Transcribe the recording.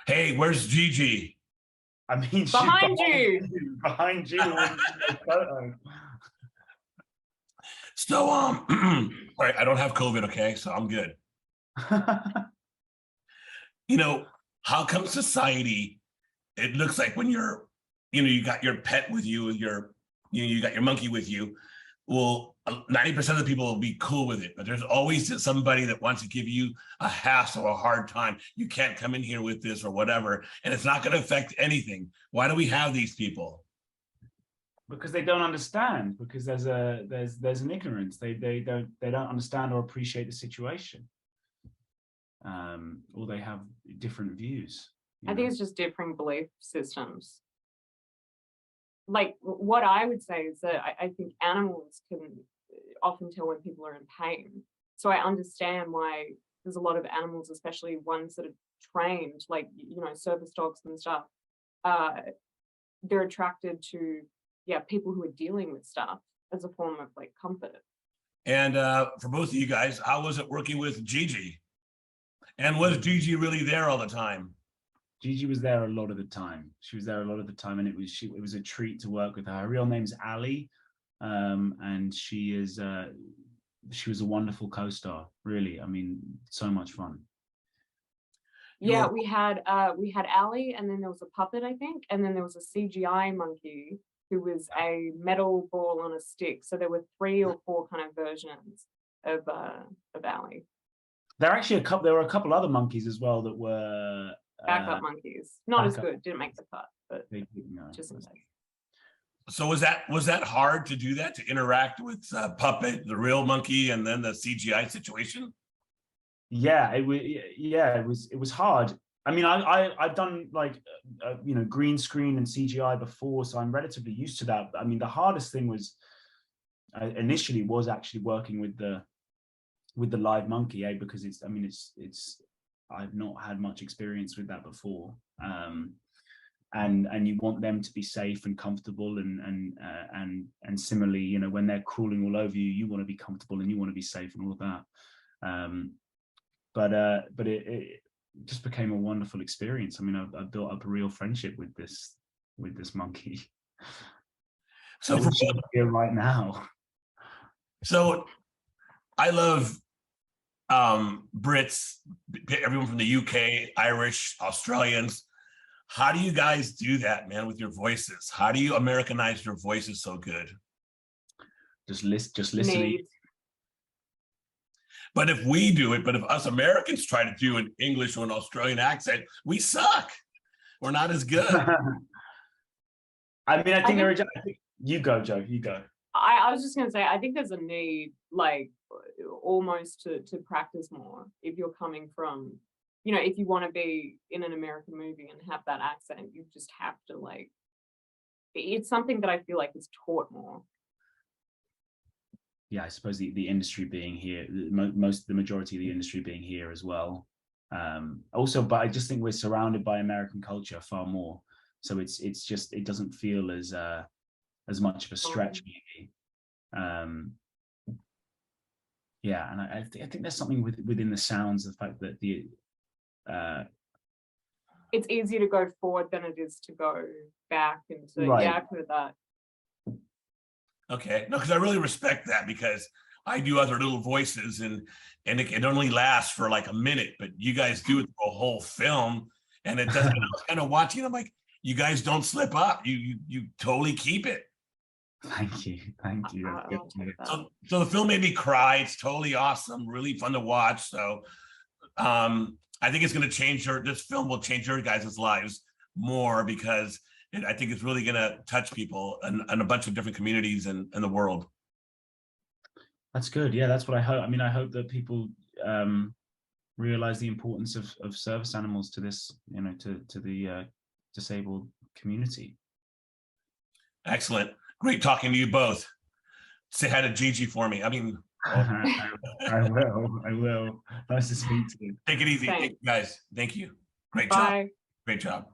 Hey, where's Gigi? I mean, behind you. Behind you. Photo. So, all right, I don't have COVID, okay? So I'm good. You know, how come society, it looks like when you're, you got your pet with you, you got your monkey with you, well, 90% of the people will be cool with it, but there's always somebody that wants to give you a hassle or a hard time. You can't come in here with this or whatever, and it's not going to affect anything. Why do we have these people? Because they don't understand. Because there's an ignorance. They don't understand or appreciate the situation. Or they have different views. I think it's just different belief systems. Like what I would say is that I think animals can often tell when people are in pain. So I understand why there's a lot of animals, especially ones that are trained, like, service dogs and stuff. They're attracted to, people who are dealing with stuff as a form of like comfort. And for both of you guys, how was it working with Gigi? And was Gigi really there all the time? Gigi was there a lot of the time. She was there a lot of the time, and it was a treat to work with her. Her real name's Ali, and she was a wonderful co-star. Really, I mean, so much fun. Yeah, we had Ali, and then there was a puppet, I think, and then there was a CGI monkey who was a metal ball on a stick. So there were 3 or 4 kind of versions of Ali. There were a couple other monkeys as well that were backup monkeys. Not as good, didn't make the cut, but just in case. So was that hard to do that, to interact with Puppet, the real monkey, and then the CGI situation? Yeah, it was hard. I mean, I've done like green screen and CGI before, so I'm relatively used to that. I mean, the hardest thing was initially was actually working with the live monkey, because I've not had much experience with that before, and you want them to be safe and comfortable, and similarly, when they're crawling all over you, you want to be comfortable and you want to be safe and all of that. But it just became a wonderful experience. I mean, I built up a real friendship with this monkey. So from here right now. So I love Brits, everyone from the UK, Irish, Australians. How do you guys do that, man, with your voices? How do you Americanize your voices so good? Just listening. But if we do it, but if us Americans try to do an English or an Australian accent, we suck. We're not as good. I mean, I think you go, Joe, you go. I was just going to say, I think there's a need, like, almost to practice more if you're coming from, if you want to be in an American movie and have that accent, you just have to, like, it's something that I feel like is taught more. Yeah, I suppose the industry being here, the majority of the industry being here as well. Also, but I just think we're surrounded by American culture far more, so it doesn't feel as much of a stretch, maybe. Yeah, and I think there's something within the sounds, the fact that it's easier to go forward than it is to go back into. Right. Yeah, I've heard that. Okay, no, because I really respect that, because I do other little voices and it only lasts for like a minute, but you guys do it for a whole film, and it doesn't. I was kind of watching. I'm like, you guys don't slip up. You totally keep it. Thank you. So the film made me cry. It's totally awesome, really fun to watch. So I think it's going to change this film will change your guys' lives more, because I think it's really going to touch people in a bunch of different communities in the world. That's good. Yeah, that's what I hope. I mean, I hope that people realize the importance of service animals to this, to the disabled community. Excellent. Great talking to you both. Say hi to Gigi for me. I mean, I will. Nice to speak to you. Take it easy. Thank you, guys. Thank you. Great Bye. job. Great job.